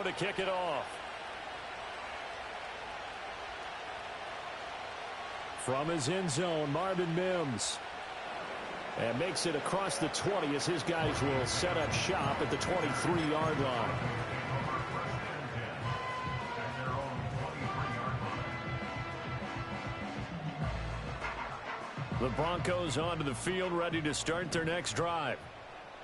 to kick it off. From his end zone, Marvin Mims. And makes it across the 20 as his guys will set up shop at the 23-yard line. The Broncos onto the field, ready to start their next drive.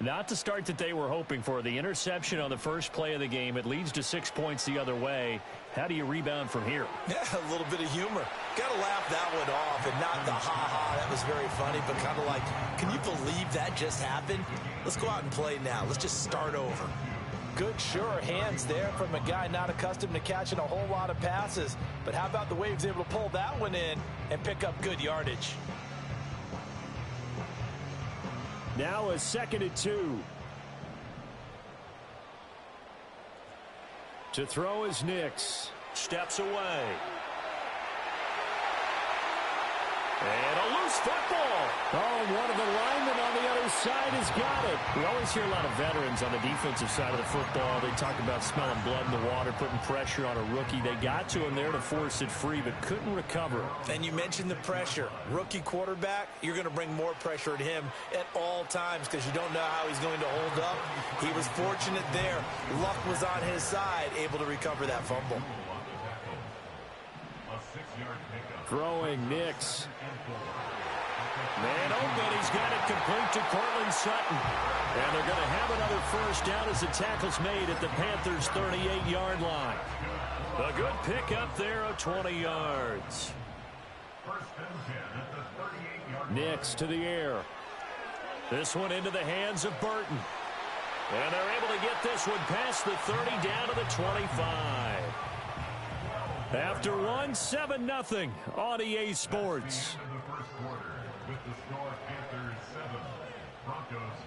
Not the start that they were hoping for. The interception on the first play of the game. It leads to 6 points the other way. How do you rebound from here? Yeah, a little bit of humor. Got to laugh that one off and not the ha-ha. That was very funny, but kind of like, can you believe that just happened? Let's go out and play now. Let's just start over. Good, sure hands there from a guy not accustomed to catching a whole lot of passes. But how about the way he was able to pull that one in and pick up good yardage? Now a 2nd and 2. To throw is Knicks. Steps away. And a loose football. Oh, one of the linemen on the other side has got it. We always hear a lot of veterans on the defensive side of the football. They talk about smelling blood in the water, putting pressure on a rookie. They got to him there to force it free, but couldn't recover. And you mentioned the pressure. Rookie quarterback, you're going to bring more pressure at him at all times because you don't know how he's going to hold up. He was fortunate there. Luck was on his side, able to recover that fumble. Throwing Knicks. Man open, he's got it complete to Cortland Sutton. And they're going to have another first down as the tackle's made at the Panthers' 38-yard line. A good pickup there of 20 yards. Knicks to the air. This one into the hands of Burton. And they're able to get this one past the 30 down to the 25. After one, 7-0 on EA Sports.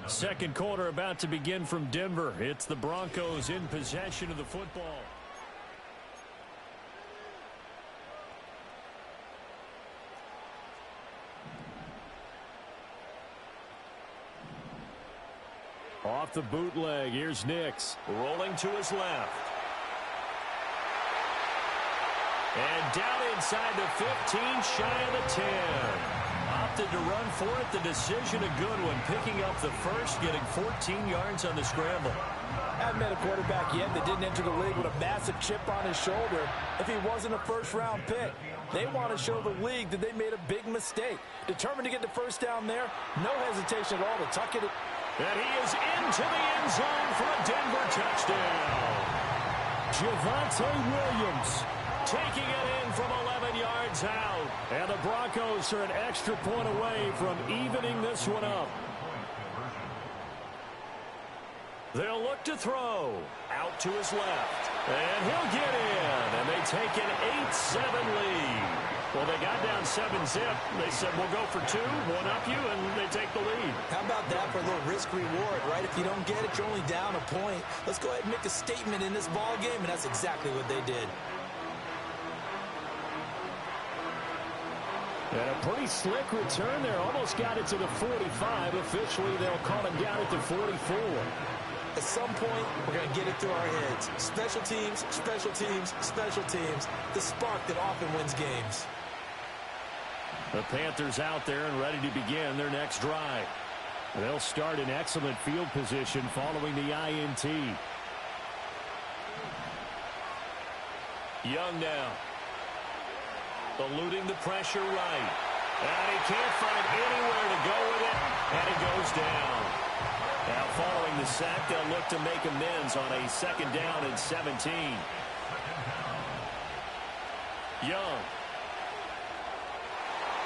Second quarter about to begin from Denver. It's the Broncos in possession of the football. Off the bootleg, here's Knicks. Rolling to his left. And down inside the 15, shy of the 10. Opted to run for it. The decision a good one. Picking up the first, getting 14 yards on the scramble. Haven't met a quarterback yet that didn't enter the league with a massive chip on his shoulder if he wasn't a first-round pick. They want to show the league that they made a big mistake. Determined to get the first down there. No hesitation at all to tuck it. And he is into the end zone for a Denver touchdown. Javonte Williams taking it in from 11 yards out. And the Broncos are an extra point away from evening this one up. They'll look to throw. Out to his left. And he'll get in. And they take an 8-7 lead. Well, they got down 7-zip. They said, we'll go for 2, one up you, and they take the lead. How about that for a little risk-reward, right? If you don't get it, you're only down a point. Let's go ahead and make a statement in this ball game, and that's exactly what they did. And a pretty slick return there. Almost got it to the 45. Officially, they'll call him down at the 44. At some point, we're going to get it through our heads. Special teams, special teams, special teams. The spark that often wins games. The Panthers out there and ready to begin their next drive. They'll start in excellent field position following the INT. Young now. Eluding the pressure right. And he can't find anywhere to go with it. And it goes down. Now following the sack, they'll look to make amends on a 2nd down and 17. Young.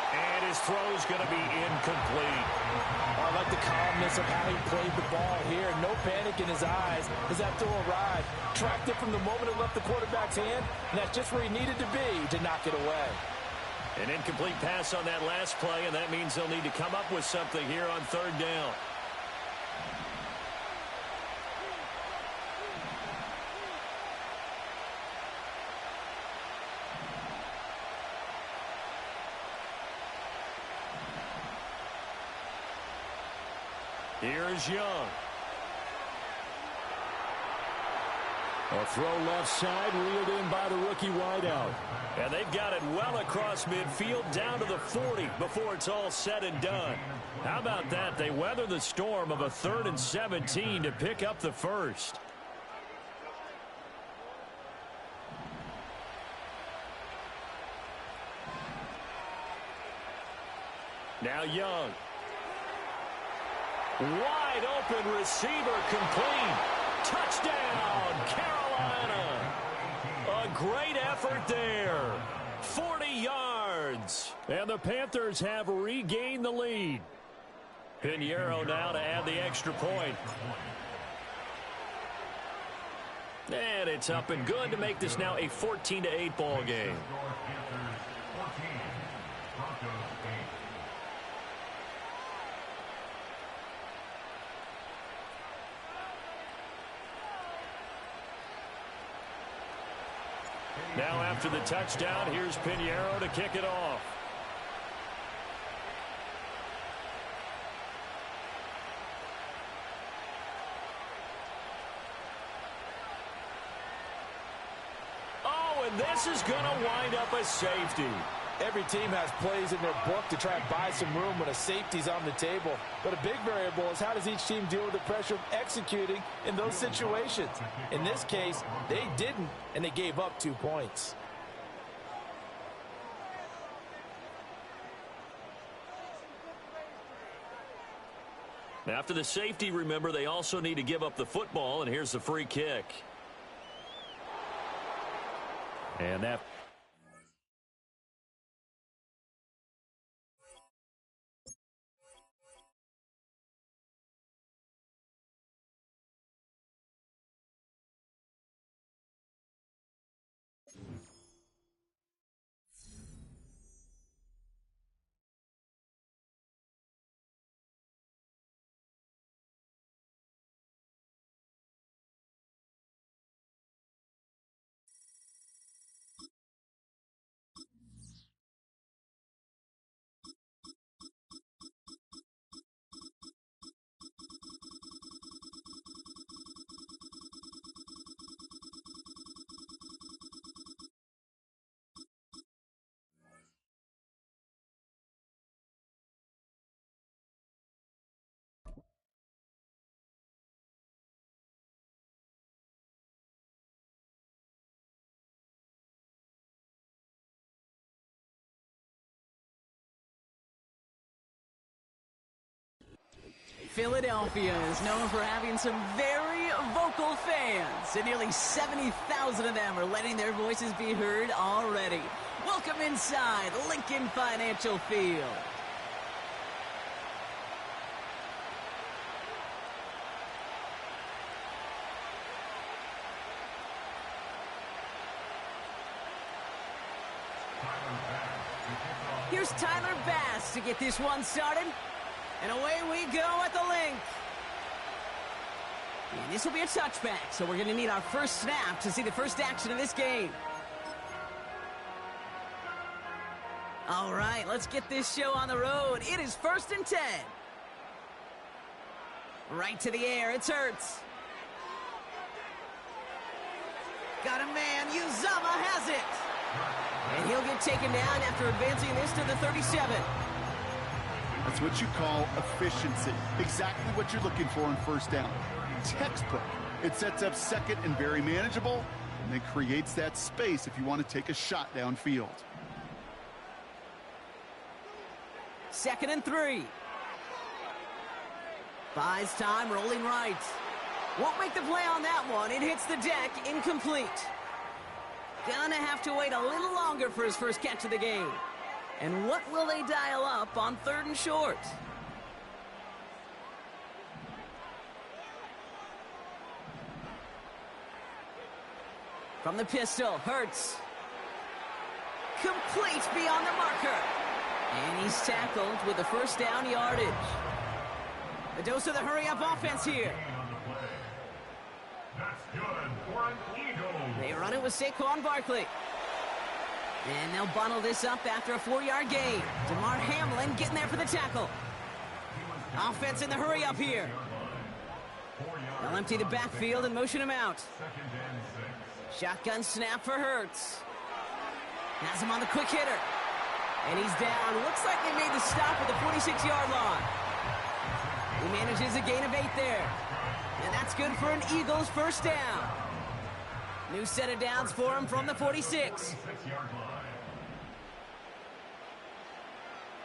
And his throw's going to be incomplete. I like the calmness of how he played the ball here. No panic in his eyes as that throw arrived. Tracked it from the moment it left the quarterback's hand, and that's just where he needed to be to knock it away. An incomplete pass on that last play, and that means they'll need to come up with something here on 3rd down. Here's Young. A throw left side, reeled in by the rookie wideout. And they've got it well across midfield down to the 40 before it's all said and done. How about that? They weather the storm of a 3rd and 17 to pick up the first. Now Young. Wide open receiver complete. Touchdown, Carolina. A great effort there. 40 yards. And the Panthers have regained the lead. Pinheiro now to add the extra point. And it's up and good to make this now a 14-8 ball game. Now after the touchdown, here's Pinheiro to kick it off. Oh, and this is going to wind up a safety. Every team has plays in their book to try and buy some room when a safety's on the table. But a big variable is how does each team deal with the pressure of executing in those situations. In this case, they didn't, and they gave up 2 points. After the safety, remember, they also need to give up the football, and here's the free kick. And that... Philadelphia is known for having some very vocal fans, and nearly 70,000 of them are letting their voices be heard already. Welcome inside Lincoln Financial Field. Here's Tyler Bass to get this one started. And away we go at the link. And this will be a touchback, so we're going to need our first snap to see the first action of this game. All right, let's get this show on the road. It is 1st and 10. Right to the air, it's Hurts. Got a man, Uzama has it. And he'll get taken down after advancing this to the 37. That's what you call efficiency. Exactly what you're looking for on first down. Textbook. It sets up second and very manageable, and then creates that space if you want to take a shot downfield. 2nd and 3. Buys time, rolling right. Won't make the play on that one. It hits the deck, incomplete. Gonna have to wait a little longer for his first catch of the game. And what will they dial up on 3rd and short? From the pistol, Hurts. Complete beyond the marker. And he's tackled with the first down yardage. A dose of the hurry-up offense here. They run it with Saquon Barkley. And they'll bundle this up after a 4-yard gain. DeMar Hamlin getting there for the tackle. Offense in the hurry-up here. They'll empty the backfield and motion him out. Shotgun snap for Hurts. Has him on the quick hitter. And he's down. Looks like they made the stop at the 46-yard line. He manages a gain of 8 there. And that's good for an Eagles first down. New set of downs for him from the 46.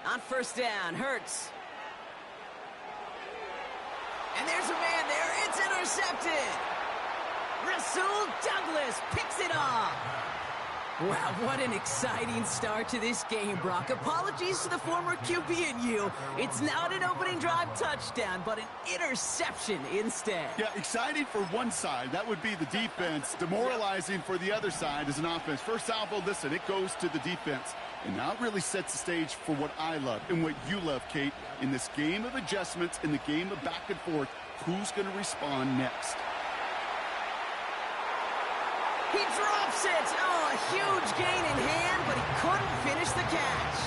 On first down, Hurts. And there's a man there. It's intercepted. Rasul Douglas picks it off. Wow, what an exciting start to this game, Brock. Apologies to the former QB and you. It's not an opening drive touchdown, but an interception instead. Yeah, exciting for one side. That would be the defense. Demoralizing for the other side as an offense. First salvo, listen, it goes to the defense. And now it really sets the stage for what I love and what you love, Kate. In this game of adjustments, in the game of back and forth, who's going to respond next? He drops it. Oh, a huge gain in hand, but he couldn't finish the catch.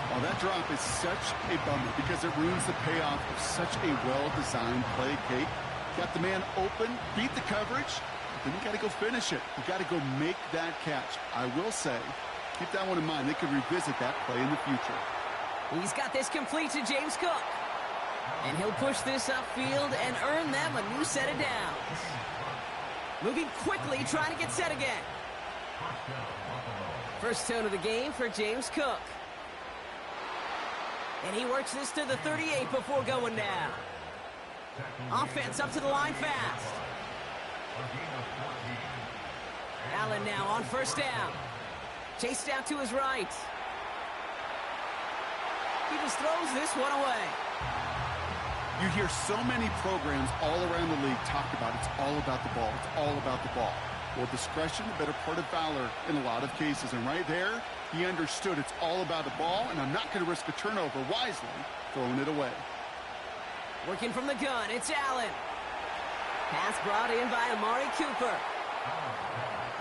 Well, that drop is such a bummer because it ruins the payoff of such a well-designed play, Kate. Got the man open, beat the coverage, but then you got to go finish it. You got to go make that catch. I will say, keep that one in mind. They could revisit that play in the future. He's got this complete to James Cook. And he'll push this upfield and earn them a new set of downs. Moving quickly, trying to get set again. First tone of the game for James Cook. And he works this to the 38 before going down. Offense up to the line fast. Allen now on first down. Chased out to his right. He just throws this one away. You hear so many programs all around the league talk about it's all about the ball. It's all about the ball. Well, discretion, the better part of valor in a lot of cases. And right there, he understood it's all about the ball, and I'm not going to risk a turnover wisely, throwing it away. Working from the gun, it's Allen. Pass brought in by Amari Cooper.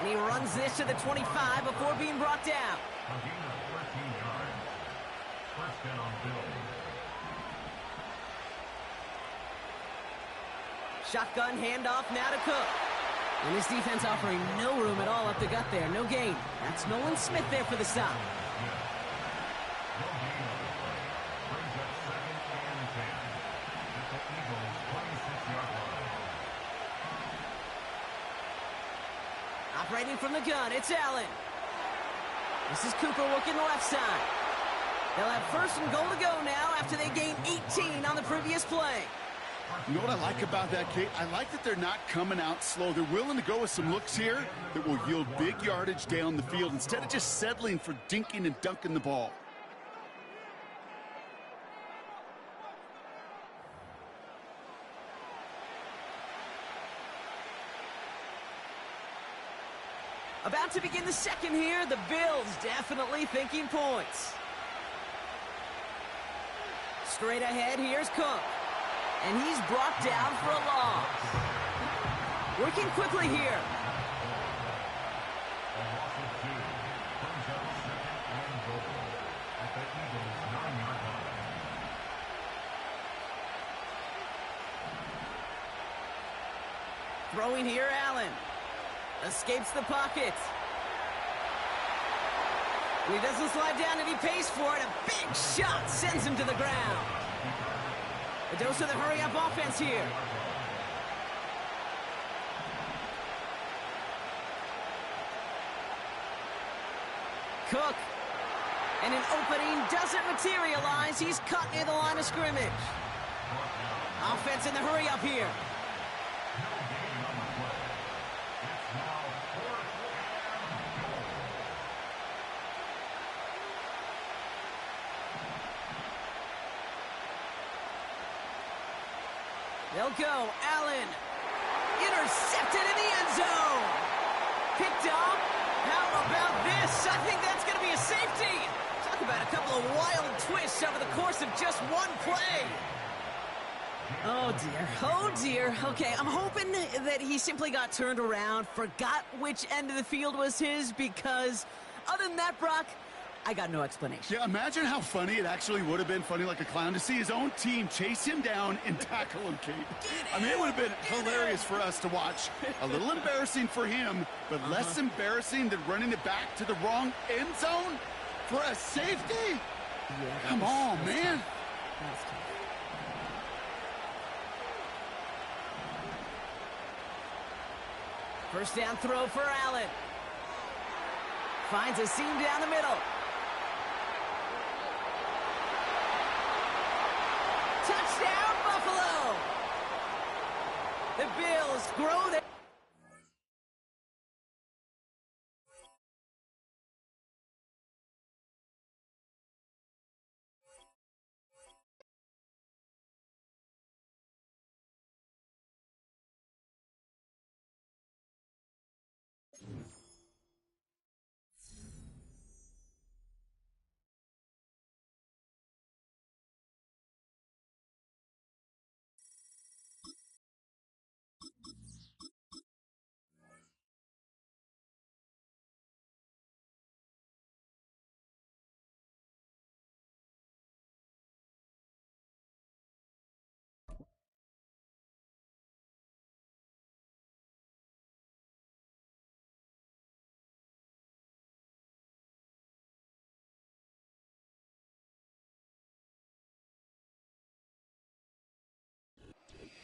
And he runs this to the 25 before being brought down. Shotgun handoff now to Cook. And this defense offering no room at all up the gut there. No gain. That's Nolan Smith there for the stop. Operating from the gun, it's Allen. This is Cooper working the left side. They'll have first and goal to go now after they gained 18 on the previous play. You know what I like about that, Kate? I like that they're not coming out slow. They're willing to go with some looks here that will yield big yardage down the field instead of just settling for dinking and dunking the ball. About to begin the second here. The Bills definitely thinking points. Straight ahead, here's Cook. And he's brought down for a loss. Working quickly here. Throwing here, Allen. Escapes the pocket. And he doesn't slide down and he pays for it. A big shot sends him to the ground. A dose of the hurry-up offense here. Cook. And an opening doesn't materialize. He's cut near the line of scrimmage. Offense in the hurry-up here. They'll go. Allen. Intercepted in the end zone. Picked up. How about this? I think that's going to be a safety. Talk about a couple of wild twists over the course of just one play. Oh, dear. Oh, dear. Okay, I'm hoping that he simply got turned around, forgot which end of the field was his, because other than that, Brock, I got no explanation. Yeah, imagine how funny it actually would have been, funny like a clown, to see his own team chase him down and tackle him, Kate. I mean, it would have been hilarious for us to watch. A little embarrassing for him, but less embarrassing than running it back to the wrong end zone for a safety? Yeah, Come on, man. That's tough. First down throw for Allen. Finds a seam down the middle. Touchdown, Buffalo! The Bills grow their...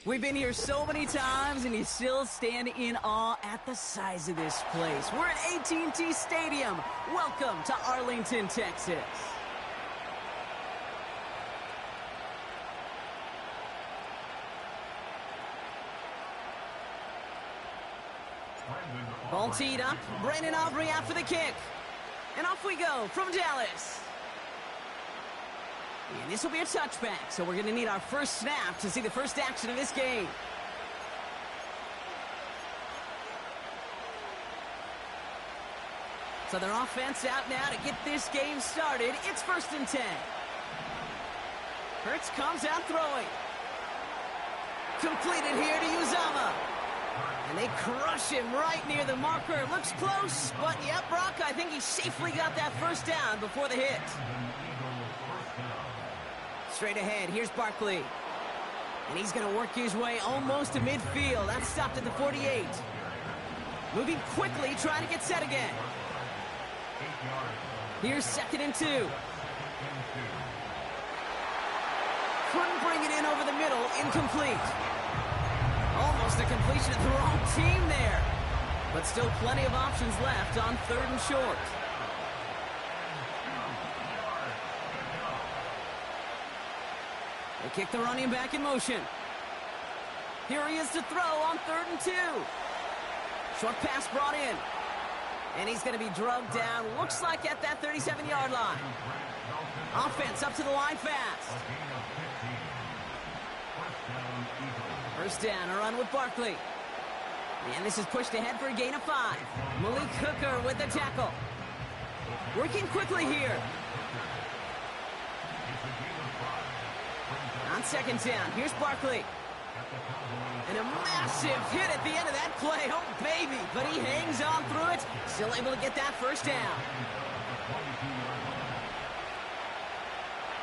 We've been here so many times, and you still stand in awe at the size of this place. We're at AT&T Stadium. Welcome to Arlington, Texas. Ball teed up. Brandon Aubrey out for the kick. And off we go from Dallas. And this will be a touchback, so we're going to need our first snap to see the first action of this game. So their offense out now to get this game started. It's 1st and 10. Hurts comes out throwing. Completed here to Uzama. And they crush him right near the marker. Looks close, but yep, Brock, I think he safely got that first down before the hit. Straight ahead, here's Barkley. And he's going to work his way almost to midfield. That's stopped at the 48. Moving quickly, trying to get set again. Here's 2nd and 2. Couldn't bring it in over the middle, incomplete. Almost a completion of the wrong team there. But still plenty of options left on 3rd and short. They kick the running back in motion. Here he is to throw on 3rd and 2. Short pass brought in. And he's going to be drugged down, looks like at that 37-yard line. Offense up to the line fast. First down, a run with Barkley. And this is pushed ahead for a gain of 5. Malik Hooker with the tackle. Working quickly here. On 2nd down, here's Barkley. And a massive hit at the end of that play. Oh, baby. But he hangs on through it. Still able to get that first down.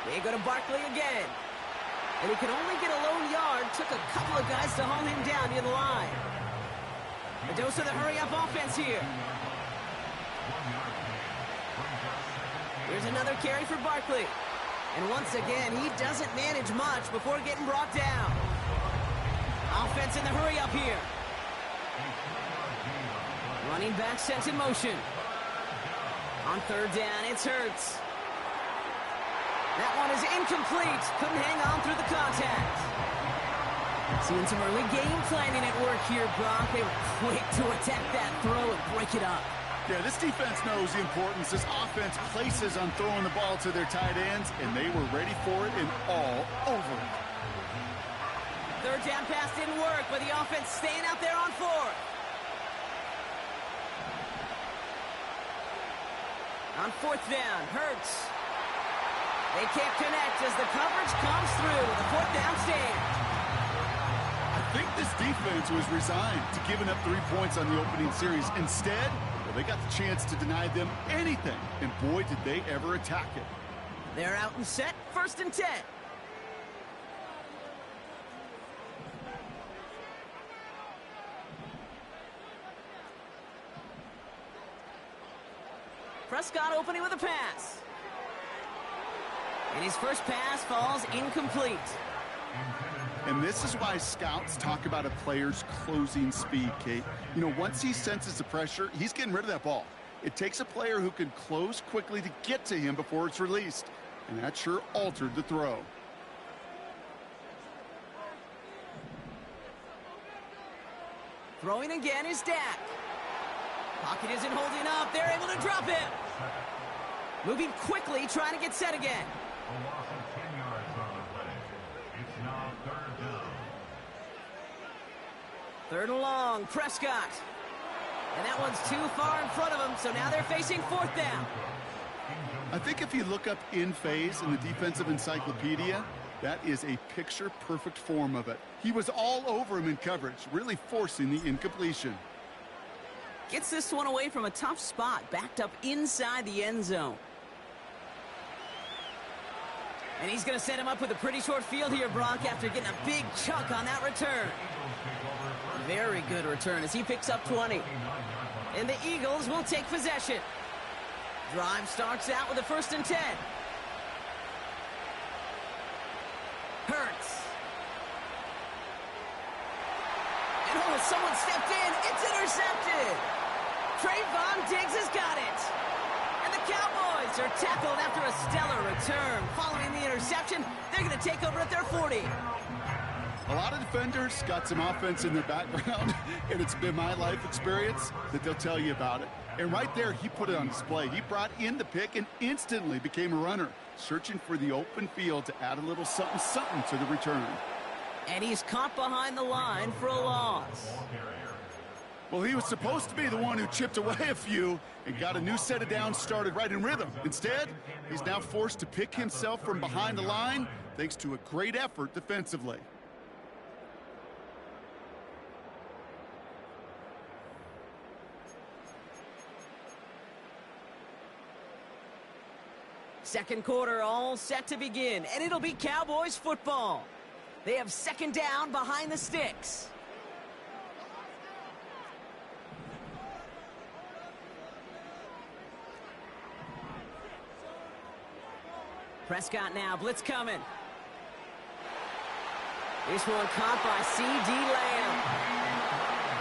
They go to Barkley again. And he could only get a lone yard. Took a couple of guys to haul him down near the line. A dose of the hurry-up offense here. Here's another carry for Barkley. And once again, he doesn't manage much before getting brought down. Offense in the hurry-up here. Running back sent in motion. On 3rd down, it's Hurts. That one is incomplete. Couldn't hang on through the contact. Seeing some early game planning at work here, Brock. They were quick to attack that throw and break it up. Yeah, this defense knows the importance this offense places on throwing the ball to their tight ends, and they were ready for it and all over it. 3rd down pass didn't work, but the offense staying out there on 4th. On 4th down, Hurts. They can't connect as the coverage comes through with a 4th down stand. I think this defense was resigned to giving up 3 points on the opening series. Instead, They got the chance to deny them anything, and boy, did they ever attack it. They're out and set, 1st and 10. Prescott opening with a pass. And his first pass falls incomplete. And this is why scouts talk about a player's closing speed, Kate. You know, once he senses the pressure, he's getting rid of that ball. It takes a player who can close quickly to get to him before it's released. And that sure altered the throw. Throwing again is Dak. Pocket isn't holding up. They're able to drop him. Moving quickly, trying to get set again. A loss of 10 yards on the play. It's now 3rd down. 3rd and long, Prescott. And that one's too far in front of him, so now they're facing 4th down. I think if you look up in phase in the defensive encyclopedia, that is a picture-perfect form of it. He was all over him in coverage, really forcing the incompletion. Gets this one away from a tough spot, backed up inside the end zone. And he's going to set him up with a pretty short field here, Brock, after getting a big chunk on that return. Very good return as he picks up 20. And the Eagles will take possession. Drive starts out with a 1st and 10. Hurts. And oh, someone stepped in. It's intercepted. Trayvon Diggs has got it. And the Cowboys are tackled after a stellar return. Following the interception, they're going to take over at their 40. A lot of defenders got some offense in their background, and it's been my life experience that they'll tell you about it. And right there, he put it on display. He brought in the pick and instantly became a runner, searching for the open field to add a little something-something to the return. And he's caught behind the line for a loss. Well, he was supposed to be the one who chipped away a few and got a new set of downs started right in rhythm. Instead, he's now forced to pick himself from behind the line thanks to a great effort defensively. Second quarter all set to begin, and it'll be Cowboys football. They have 2nd down behind the sticks. Prescott now, blitz coming. This one caught by C.D. Lamb.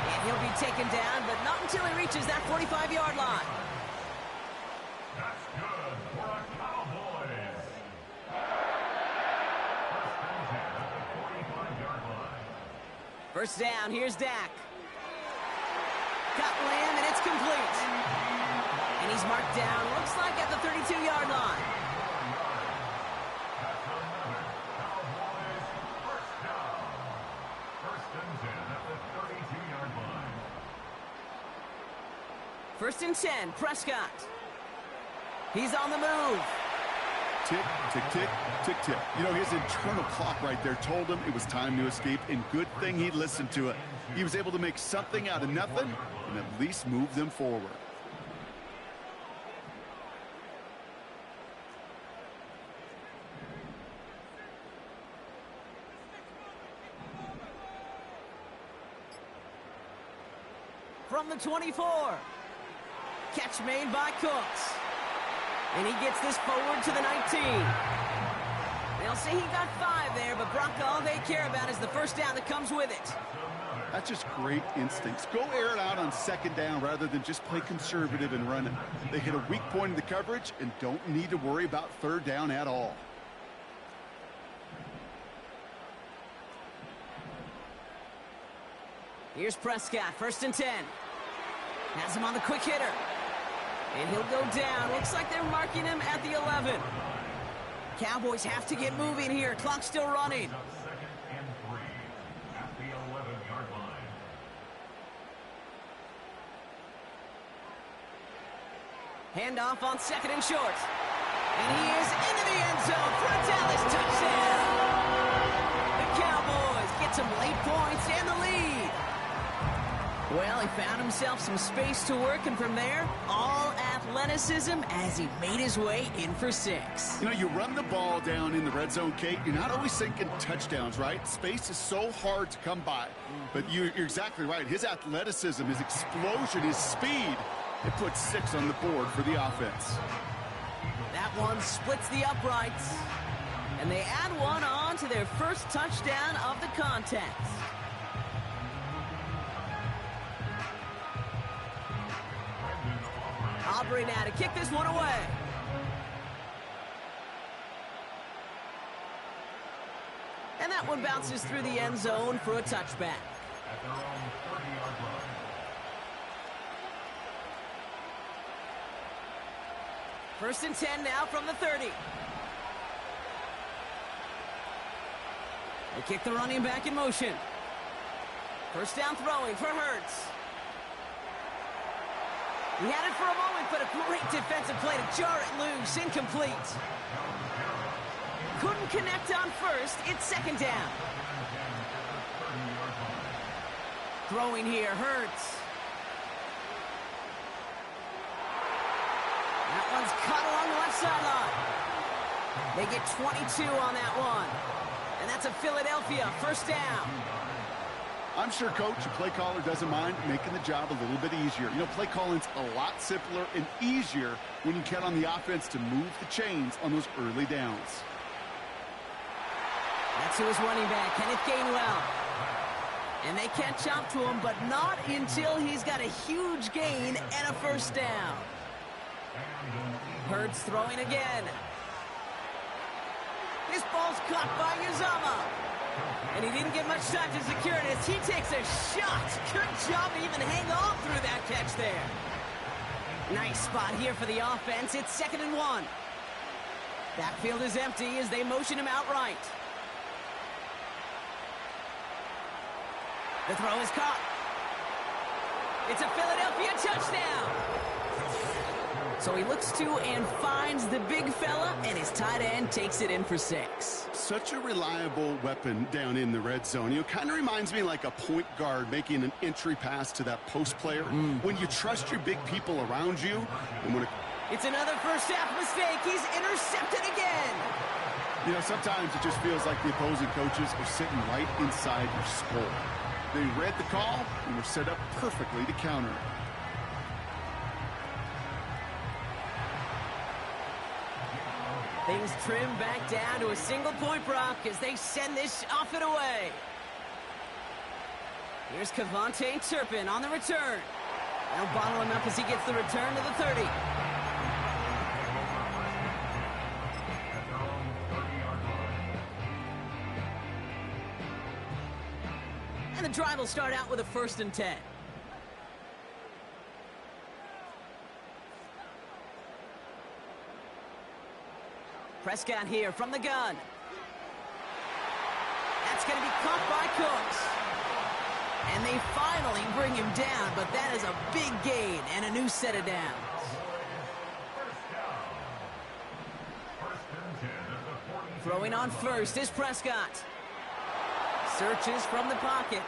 And he'll be taken down, but not until he reaches that 45-yard line. That's good for a Cowboys. 1st and 10 at the 45-yard line. 1st down, here's Dak. Got Lamb, and it's complete. And he's marked down, looks like at the 32-yard line. That's another Cowboys 1st down. 1st and 10 at the 32-yard line. 1st and 10, Prescott. He's on the move. Tick, tick, tick, tick, tick. You know, his internal clock right there told him it was time to escape, and good thing he listened to it. He was able to make something out of nothing and at least move them forward. From the 24. Catch made by Cooks. And he gets this forward to the 19. They'll say he got 5 there, but Brock, all they care about is the 1st down that comes with it. That's just great instincts. Go air it out on 2nd down rather than just play conservative and run it. They hit a weak point in the coverage and don't need to worry about 3rd down at all. Here's Prescott, 1st and 10. Has him on the quick hitter. And he'll go down. Looks like they're marking him at the 11. Cowboys have to get moving here. Clock's still running. 2nd and 3 at the 11-yard line. Handoff on 2nd and short. And he is into the end zone for a Dallas touchdown. The Cowboys get some late points and the lead. Well, he found himself some space to work, and from there, all athleticism as he made his way in for 6. You know, you run the ball down in the red zone, Kate, you're not always thinking touchdowns, right? Space is so hard to come by. But you're exactly right. His athleticism, his explosion, his speed, it puts 6 on the board for the offense. That one splits the uprights. And they add one on to their first touchdown of the contest. Aubrey now to kick this one away. And that one bounces through the end zone for a touchback. At their own 30-yard line. First and 10 now from the 30. They kick the running back in motion. First down throwing for Hurts. He had it for a moment, but a great defensive play to jar it loose. Incomplete. Couldn't connect on first. It's second down. Throwing here, Hurts. That one's cut along the left sideline. They get 22 on that one. And that's a Philadelphia first down. I'm sure, Coach, a play caller doesn't mind making the job a little bit easier. You know, play calling's a lot simpler and easier when you count on the offense to move the chains on those early downs. That's who is running back, Kenneth Gainwell. And they catch up to him, but not until he's got a huge gain and a first down. Hurts throwing again. This ball's caught by Uzama. And he didn't get much time to secure it as he takes a shot. Good job to even hang on through that catch there. Nice spot here for the offense. It's 2nd and 1. Backfield is empty as they motion him outright. The throw is caught. It's a Philadelphia touchdown. So he looks to and finds the big fella, and his tight end takes it in for 6. Such a reliable weapon down in the red zone. You know, kind of reminds me like a point guard making an entry pass to that post player. When you trust your big people around you, and when it's another first half mistake. He's intercepted again. you know, sometimes it just feels like the opposing coaches are sitting right inside your skull. They read the call and were set up perfectly to counter it. Things trim back down to a single-point Brock as they send this off and away. Here's Kevontae Turpin on the return. They'll bottle him up as he gets the return to the 30. And the drive will start out with a 1st and 10. Prescott here from the gun. That's going to be caught by Cooks. And they finally bring him down, but that is a big gain and a new set of downs. Throwing on first is Prescott. Searches from the pocket.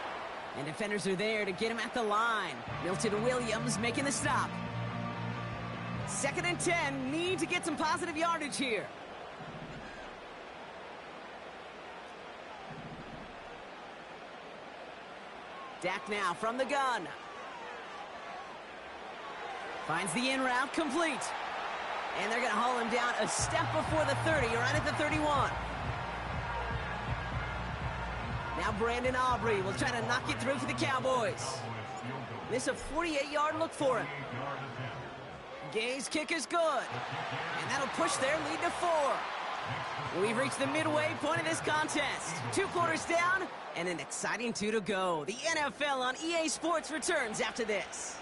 And defenders are there to get him at the line. Milton Williams making the stop. 2nd and 10. Need to get some positive yardage here. Dak now from the gun. Finds the in route complete. And they're going to haul him down a step before the 30, right at the 31. Now Brandon Aubrey will try to knock it through for the Cowboys. This is a 48-yard look for him. Gay's kick is good. And that'll push their lead to 4. We've reached the midway point of this contest. 2 quarters down and an exciting 2 to go. The NFL on EA Sports returns after this.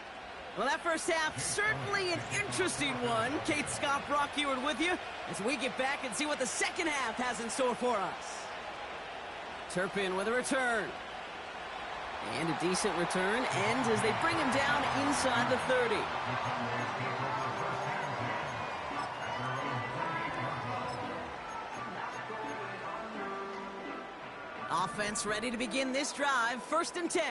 Well, that first half, certainly an interesting one. Kate, Scott, Brock Ewart with you as we get back and see what the second half has in store for us. Turpin with a return. And a decent return ends as they bring him down inside the 30. Offense ready to begin this drive. 1st and 10.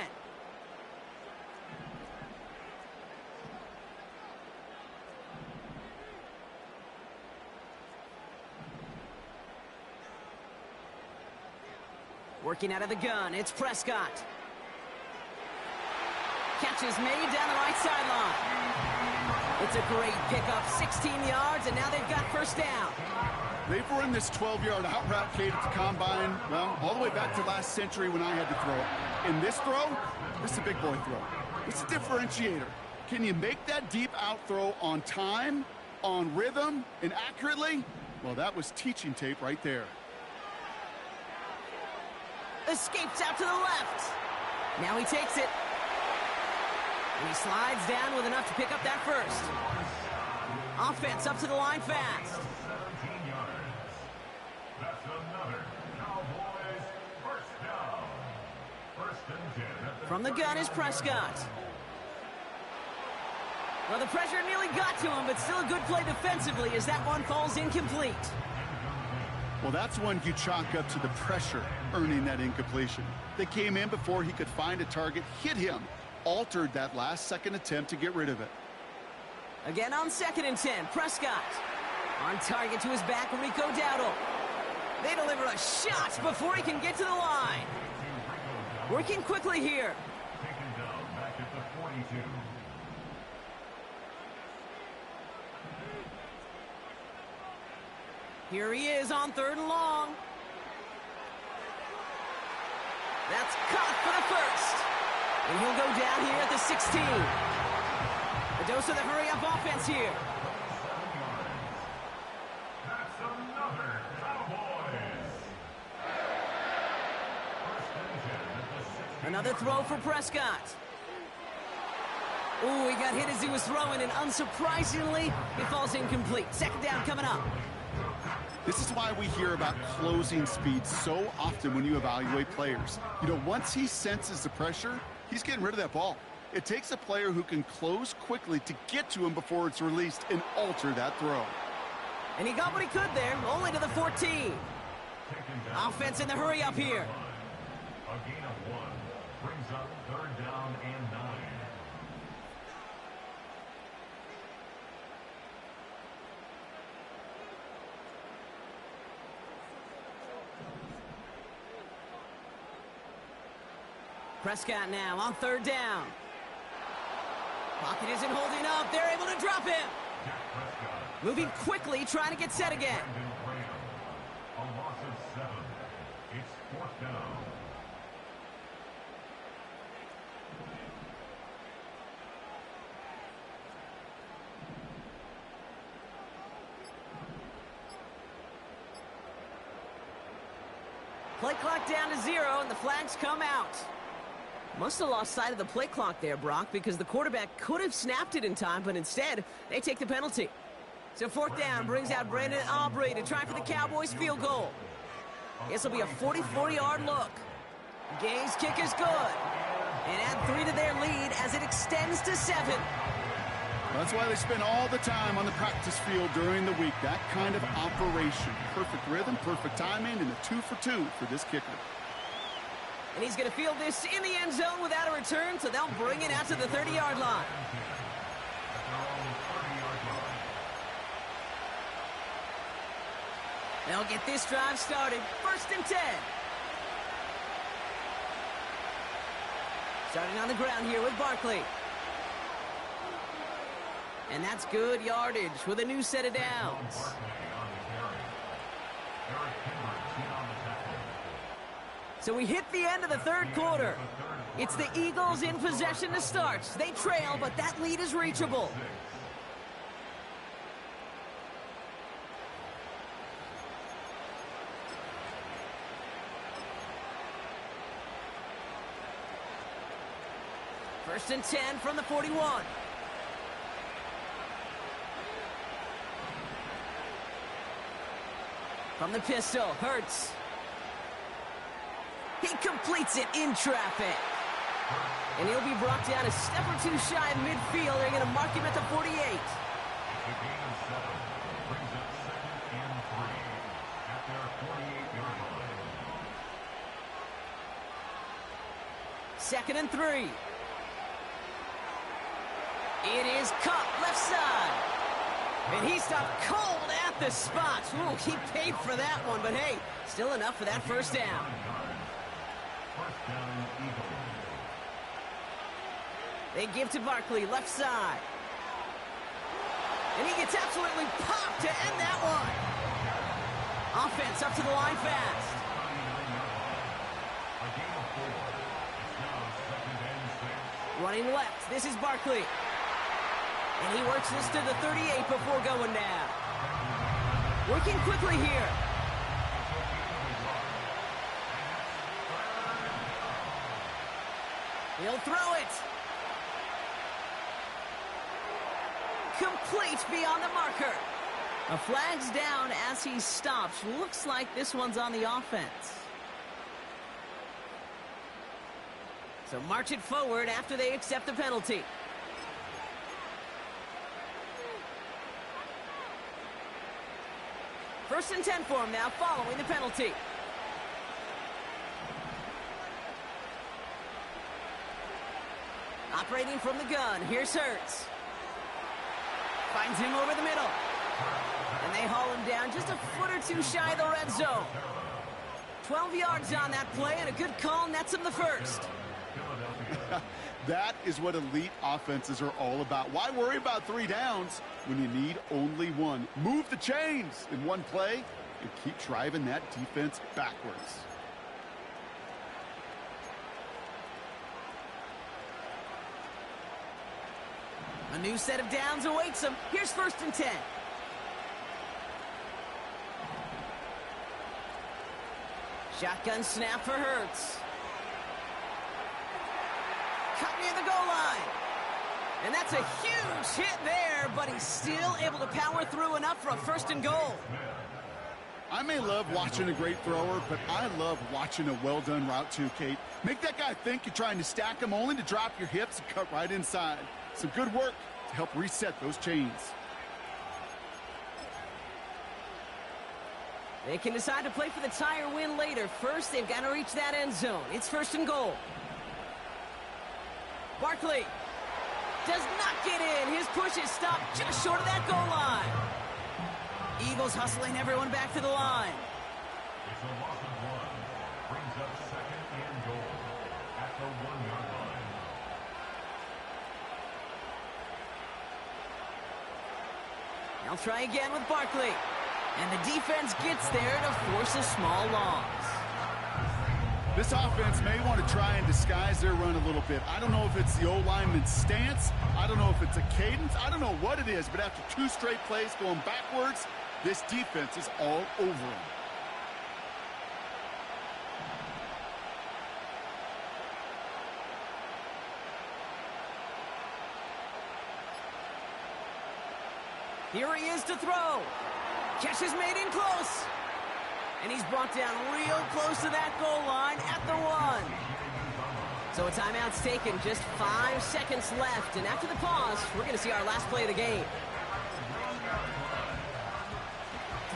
Working out of the gun, it's Prescott. Catch is made down the right sideline. It's a great pickup, 16 yards, and now they've got first down. They've run this 12-yard out route, Kate, at the combine, well, all the way back to last century when I had to throw it. In this throw, this is a big boy throw. It's a differentiator. Can you make that deep out throw on time, on rhythm, and accurately? Well, that was teaching tape right there. Escapes out to the left. Now he takes it. And he slides down with enough to pick up that first. Offense up to the line fast. 17 yards. That's another Cowboys first down. First and 10. From the gun is Prescott. Well, the pressure nearly got to him, but still a good play defensively as that one falls incomplete. Well, that's one you chalk up to the pressure earning that incompletion. They came in before he could find a target, hit him, altered that last-second attempt to get rid of it. Again on 2nd and 10, Prescott. On target to his back, Rico Dowdle. They deliver a shot before he can get to the line. Working quickly here. Taken down back at the 42. Here he is on 3rd and long. That's caught for the first. And he'll go down here at the 16. A dose of the hurry-up offense here. That's another Cowboys. First and 10 at the 16. Another throw for Prescott. Ooh, he got hit as he was throwing, and unsurprisingly, he falls incomplete. 2nd down coming up. This is why we hear about closing speed so often when you evaluate players. You know, once he senses the pressure, he's getting rid of that ball. It takes a player who can close quickly to get to him before it's released and alter that throw. And he got what he could there, only to the 14. Offense in the hurry up here. A gain of 1 brings up 3rd down and 9. Prescott now on 3rd down. Pocket isn't holding up. They're able to drop him. Moving quickly, trying to get set again. A loss of 7. It's 4th down. Play clock down to 0, and the flags come out. Must have lost sight of the play clock there, Brock, because the quarterback could have snapped it in time, but instead, they take the penalty. So 4th down brings out Brandon Aubrey to try for the Cowboys field goal. This will be a 44-yard look. Gay's kick is good. And add 3 to their lead as it extends to 7. That's why they spend all the time on the practice field during the week. That kind of operation. Perfect rhythm, perfect timing, and a 2 for 2 for this kicker. And he's going to field this in the end zone without a return, so they'll bring it out to the 30-yard line. They'll get this drive started. 1st and 10. Starting on the ground here with Barkley. And that's good yardage with a new set of downs. So we hit the end of the 3rd quarter. It's the Eagles in possession to start. They trail, but that lead is reachable. First and 10 from the 41. From the pistol, Hurts. He completes it in traffic. And he'll be brought down a step or 2 shy of midfield. They're going to mark him at the 48. Second and 3. It is caught left side. And he stopped cold at the spot. Ooh, he paid for that one, but hey, still enough for that first down. First down, Eagles. They give to Barkley, left side. And he gets absolutely popped to end that one. Offense up to the line fast. A gain of 4. It's now 2nd and 6. Running left, this is Barkley. And he works this to the 38 before going down. Working quickly here. He'll throw it. Complete beyond the marker. A flag's down as he stops. Looks like this one's on the offense. So march it forward after they accept the penalty. First and 10 for him now following the penalty. Operating from the gun, here's Hurts. Finds him over the middle. And they haul him down just a foot or two shy of the red zone. 12 yards on that play, and a good call nets him the first. That is what elite offenses are all about. Why worry about 3 downs when you need only 1? Move the chains in one play and keep driving that defense backwards. A new set of downs awaits him. Here's first and 10. Shotgun snap for Hurts. Cut near the goal line. And that's a huge hit there, but he's still able to power through enough for a first and goal. I may love watching a great thrower, but I love watching a well-done route too, Kate. Make that guy think you're trying to stack him only to drop your hips and cut right inside. Some good work to help reset those chains. They can decide to play for the tie or win later. First, they've got to reach that end zone. It's first and goal. Barkley does not get in. His push is stopped just short of that goal line. Eagles hustling everyone back to the line. It's a loss of 1. Brings up 2nd and goal at the 1-yard line. They'll try again with Barkley. And the defense gets there to force a small loss. This offense may want to try and disguise their run a little bit. I don't know if it's the O-lineman's stance. I don't know if it's a cadence. I don't know what it is, but after 2 straight plays going backwards, this defense is all over them. Here he is to throw. Catch is made in close. And he's brought down real close to that goal line at the 1. So a timeout's taken, just 5 seconds left. And after the pause, we're going to see our last play of the game.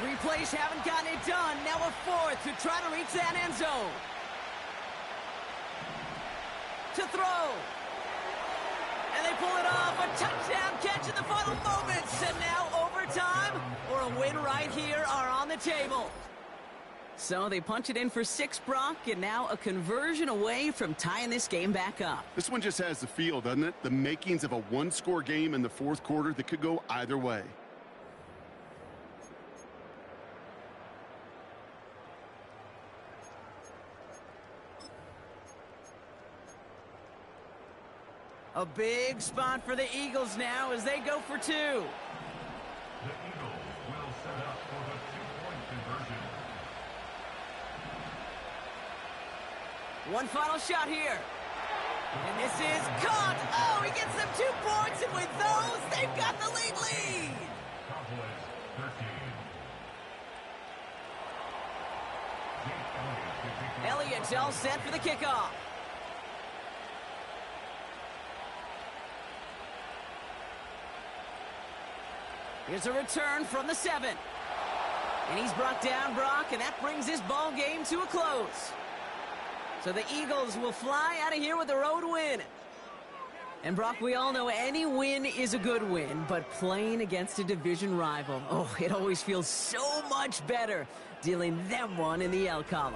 3 plays haven't gotten it done. Now a 4th to try to reach that end zone. To throw. And they pull it off. A touchdown catch in the final moments. And now overtime or a win right here are on the table. So they punch it in for 6, Brock, and now a conversion away from tying this game back up. This one just has the feel, doesn't it? The makings of a 1-score game in the 4th quarter that could go either way. A big spot for the Eagles now as they go for 2. The Eagles will set up for the 2-point conversion. One final shot here. And this is caught. Oh, he gets them 2 points, and with those, they've got the lead. Cowboys 13. Elliott's all set for the kickoff. Here's a return from the 7. And he's brought down, Brock, and that brings this ball game to a close. So the Eagles will fly out of here with a road win. And Brock, we all know any win is a good win, but playing against a division rival, oh, it always feels so much better dealing them one in the L column.